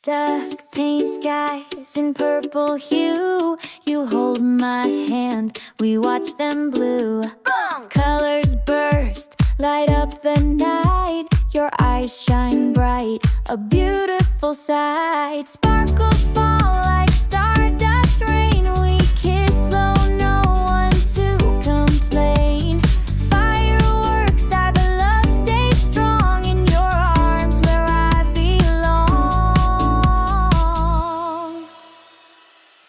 Dusk paint skies in purple hue. You hold my hand, we watch them blue. Boom! Colors burst, light up the night. Your eyes shine bright, a beautiful sight. Sparkles fall like stardust rain. We kiss slow, no one to complain. Fireworks, thy beloved, stay strong in your arms where I belong.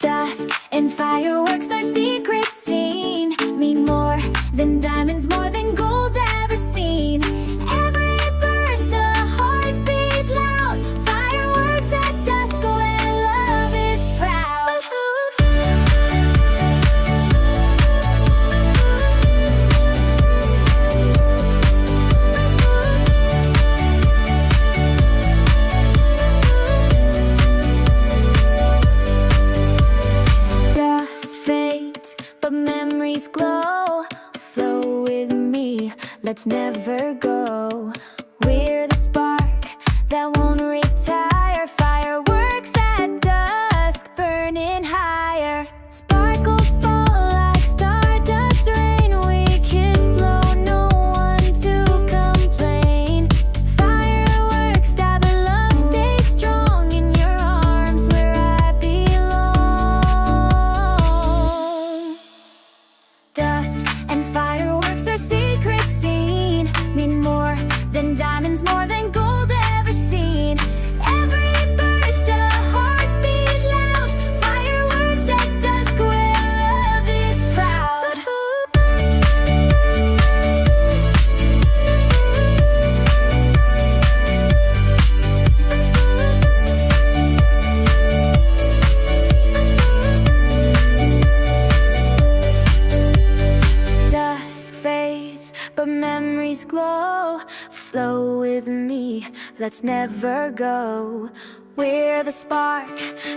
Dusk and fireworks, our secret scene, mean more than diamonds, more than gold ever seen. Every burst a heartbeat loud. Fireworks at dusk where love is proud. Dusk fades, but memories glow. Flow with me, let's never go. We're the spark that won't retire. Fireworks at dusk, burning higher. Sparkles fall like stardust rain. We kiss slow, no one to complain. Fireworks, thy beloved, stay strong in your arms where I belong. Dust and fireworks, our secret scene, mean more than diamonds, more than gold ever seen. Every burst a heartbeat loud. Fireworks at dusk where love is proud. Dusk fades, but memories glow. Flow with me, let's never go. We're the spark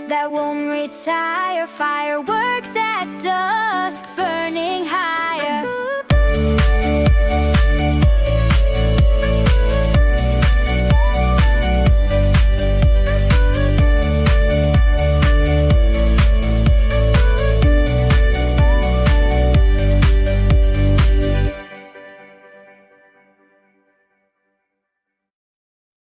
that won't retire. Fireworks at dusk.